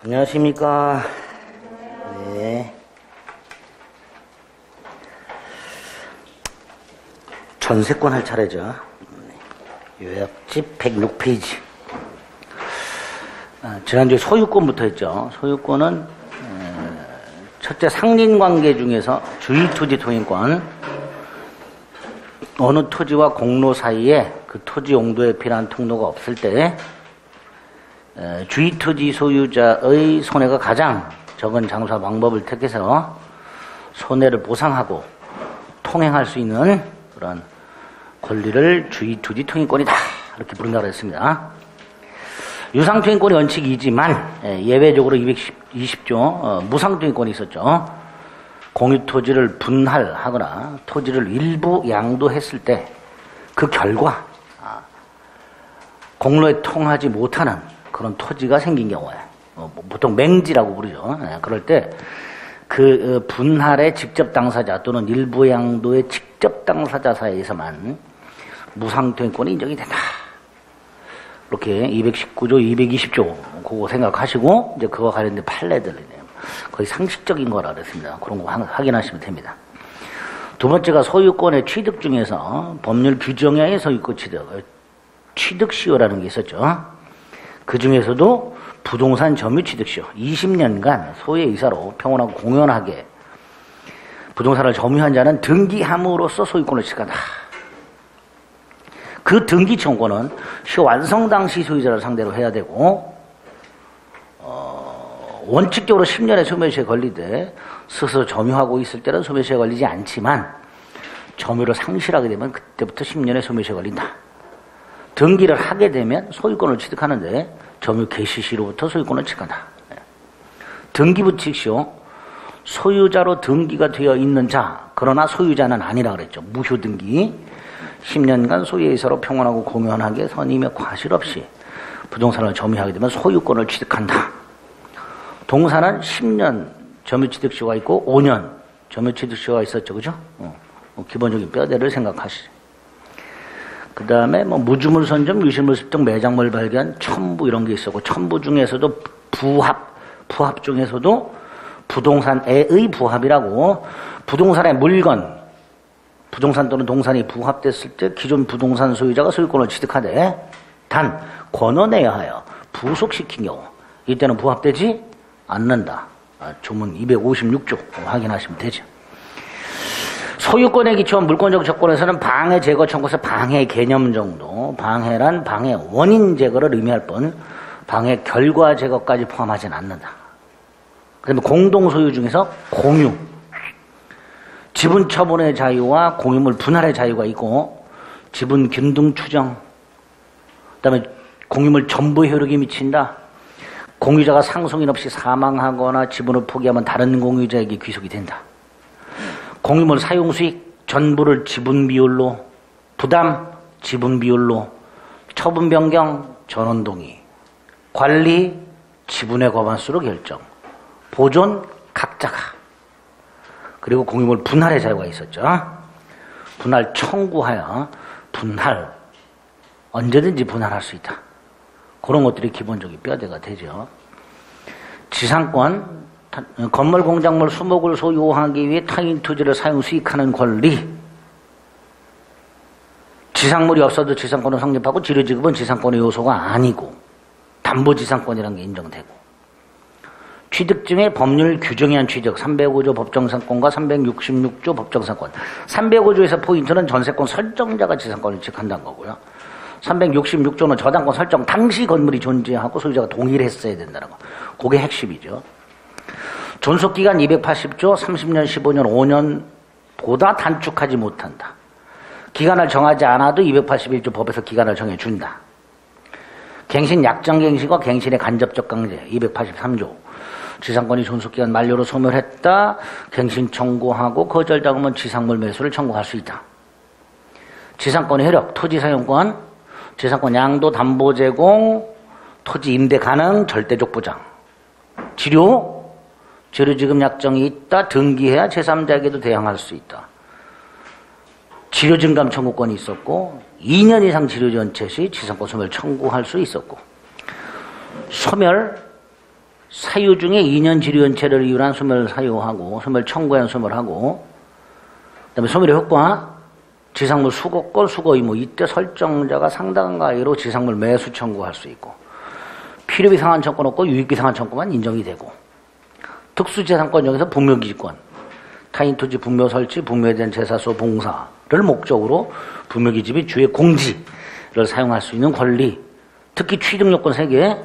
안녕하십니까. 네. 전세권 할 차례죠. 요약집 106페이지. 지난주에 소유권부터 했죠. 소유권은 첫째 상린관계 중에서 주의토지 통행권, 어느 토지와 공로 사이에 그 토지 용도에 필요한 통로가 없을 때 주의토지 소유자의 손해가 가장 적은 장사 방법을 택해서 손해를 보상하고 통행할 수 있는 그런 권리를 주의토지 통행권이다, 이렇게 부른다고 했습니다. 유상통행권이 원칙이지만 예외적으로 220조 무상통행권이 있었죠. 공유토지를 분할하거나 토지를 일부 양도했을 때 그 결과 공로에 통하지 못하는 그런 토지가 생긴 경우에 보통 맹지라고 부르죠. 그럴 때 그 분할의 직접 당사자 또는 일부 양도의 직접 당사자 사이에서만 무상통행권이 인정이 된다. 이렇게 219조, 220조 그거 생각하시고 이제 그거 관련된 판례들이네요. 거의 상식적인 거라 그랬습니다. 그런 거 확인하시면 됩니다. 두 번째가 소유권의 취득 중에서 법률 규정하에 소유권 취득시효라는 게 있었죠. 그 중에서도 부동산 점유 취득시효 20년간 소유이사로 평온하고 공연하게 부동산을 점유한 자는 등기함으로써 소유권을 취득한다. 그 등기 청구는 시효 완성 당시 소유자를 상대로 해야 되고 원칙적으로 10년의 소멸시효에 걸리되 스스로 점유하고 있을 때는 소멸시효에 걸리지 않지만 점유를 상실하게 되면 그때부터 10년의 소멸시효에 걸린다. 등기를 하게 되면 소유권을 취득하는데 점유 개시 시로부터 소유권을 취득한다. 등기부칙시효 소유자로 등기가 되어 있는 자, 그러나 소유자는 아니라 그랬죠. 무효등기 10년간 소유이사로 평온하고 공연하게 선임의 과실 없이 부동산을 점유하게 되면 소유권을 취득한다. 동산은 10년 점유취득시효가 있고 5년 점유취득시효가 있었죠. 그죠? 기본적인 뼈대를 생각하시죠. 그 다음에 무주물 선점, 유실물 습득, 매장물 발견, 첨부 이런 게 있었고, 첨부 중에서도 부합 중에서도 부동산의 부합이라고 부동산의 물건, 부동산 또는 동산이 부합됐을 때 기존 부동산 소유자가 소유권을 취득하되 단 권원해야 하여 부속시킨 경우 이때는 부합되지 않는다. 조문 256조 확인하시면 되죠. 소유권에 기초한 물권적 조건에서는 방해 제거 청구서 방해 개념 정도, 방해란 방해 원인 제거를 의미할 뿐 방해 결과 제거까지 포함하지는 않는다. 그다음에 공동 소유 중에서 공유, 지분 처분의 자유와 공유물 분할의 자유가 있고, 지분 균등 추정, 그다음에 공유물 전부 효력이 미친다. 공유자가 상속인 없이 사망하거나 지분을 포기하면 다른 공유자에게 귀속이 된다. 공유물 사용 수익 전부를 지분 비율로, 부담 지분 비율로, 처분 변경 전원 동의, 관리 지분의 과반수로 결정, 보존 각자가, 그리고 공유물 분할의 자유가 있었죠. 분할 청구하여 분할 언제든지 분할할 수 있다. 그런 것들이 기본적인 뼈대가 되죠. 지상권, 건물, 공작물, 수목을 소유하기 위해 타인 토지를 사용 수익하는 권리. 지상물이 없어도 지상권은 성립하고 지료지급은 지상권의 요소가 아니고 담보지상권이라는 게 인정되고, 취득 중에 법률 규정에 한 취득 305조 법정상권과 366조 법정상권. 305조에서 포인트는 전세권 설정자가 지상권을 취득한다는 거고요. 366조는 저당권 설정 당시 건물이 존재하고 소유자가 동의를 했어야 된다는 거. 그게 핵심이죠. 존속기간 280조 30년, 15년, 5년보다 단축하지 못한다. 기간을 정하지 않아도 281조 법에서 기간을 정해준다. 갱신 약정갱신과 갱신의 간접적 강제 283조. 지상권이 존속기간 만료로 소멸했다. 갱신 청구하고 거절당하면 지상물 매수를 청구할 수 있다. 지상권의 효력, 토지사용권, 지상권 양도 담보 제공, 토지 임대 가능, 절대적 보장. 치료지급 약정이 있다. 등기해야 제3자에게도 대항할 수 있다. 치료증감 청구권이 있었고 2년 이상 치료전체 시 지상권 소멸 청구할 수 있었고, 소멸 사유 중에 2년 지류연체를 이유로 한 소멸 사유하고, 소멸 청구한 소멸하고, 그 다음에 소멸의 효과, 지상물 수거권, 수거의무, 이때 설정자가 상당한 가액으로 지상물 매수 청구할 수 있고, 필요비 상한 청구는 없고 유익비 상한 청구만 인정이 되고, 특수재산권 중에서 분묘기지권, 타인 토지 분묘 설치, 분묘에 대한 제사소 봉사를 목적으로 분묘기지 주의 공지를 사용할 수 있는 권리, 특히 취득요건 3개,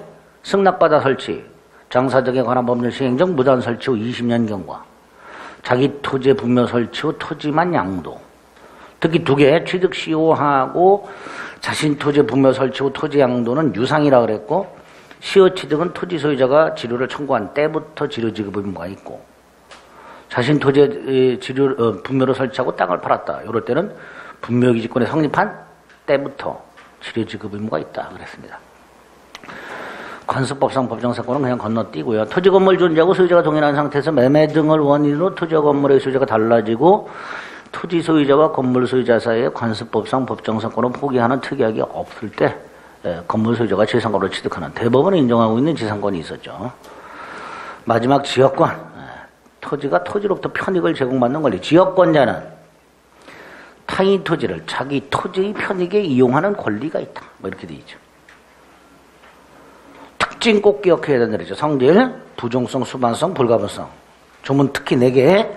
승낙받아 설치, 장사 등에 관한 법률 시행 중 무단 설치 후 20년 경과, 자기 토지의 분묘 설치 후 토지만 양도, 특히 2개, 취득 시효하고 자신 토지의 분묘 설치 후 토지 양도는 유상이라 그랬고, 시효 취득은 토지 소유자가 지료를 청구한 때부터 지료 지급 의무가 있고, 자신 토지의 분묘를 설치하고 땅을 팔았다. 이럴 때는 분묘기지권이 성립한 때부터 지료 지급 의무가 있다. 그랬습니다. 관습법상 법정사건은 그냥 건너뛰고요. 토지 건물 존재하고 소유자가 동일한 상태에서 매매 등을 원인으로 토지와 건물의 소유자가 달라지고 토지 소유자와 건물 소유자 사이에 관습법상 법정사건을 포기하는 특약이 없을 때 건물 소유자가 지상권을 취득하는 대법원이 인정하고 있는 지상권이 있었죠. 마지막 지역권. 토지가 토지로부터 편익을 제공받는 권리. 지역권자는 타인 토지를 자기 토지의 편익에 이용하는 권리가 있다. 뭐 이렇게 되어 있죠. 특징 꼭 기억해야 된다 그러죠. 성질, 부종성, 수반성, 불가분성. 조문 특히 4개.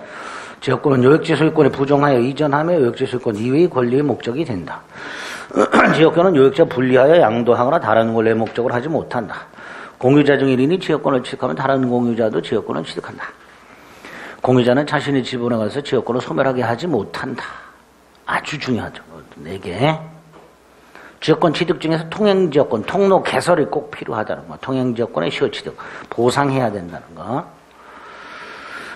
지역권은 요역지 소유권에 부정하여 이전하며 요역지 소유권 이외의 권리의 목적이 된다. 지역권은 요역지와 분리하여 양도하거나 다른 권리의 목적을 하지 못한다. 공유자 중 1인이 지역권을 취득하면 다른 공유자도 지역권을 취득한다. 공유자는 자신의 지분에 가서 지역권을 소멸하게 하지 못한다. 아주 중요하죠. 4개. 지역권 취득 중에서 통행지역권, 통로 개설이 꼭 필요하다는 거. 통행지역권의 시효취득, 보상해야 된다는 거.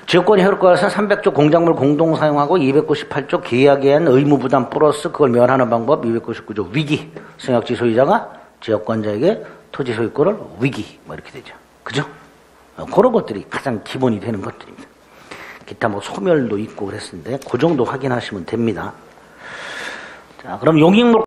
지역권이 효력과에서 300조 공작물 공동사용하고 298조 계약에 의한 의무부담 플러스 그걸 면하는 방법 299조 위기. 승역지 소유자가 지역권자에게 토지 소유권을 위기. 뭐 이렇게 되죠. 그죠? 그런 것들이 가장 기본이 되는 것들입니다. 기타 뭐 소멸도 있고 그랬는데 그 정도 확인하시면 됩니다. 자, 그럼 용익물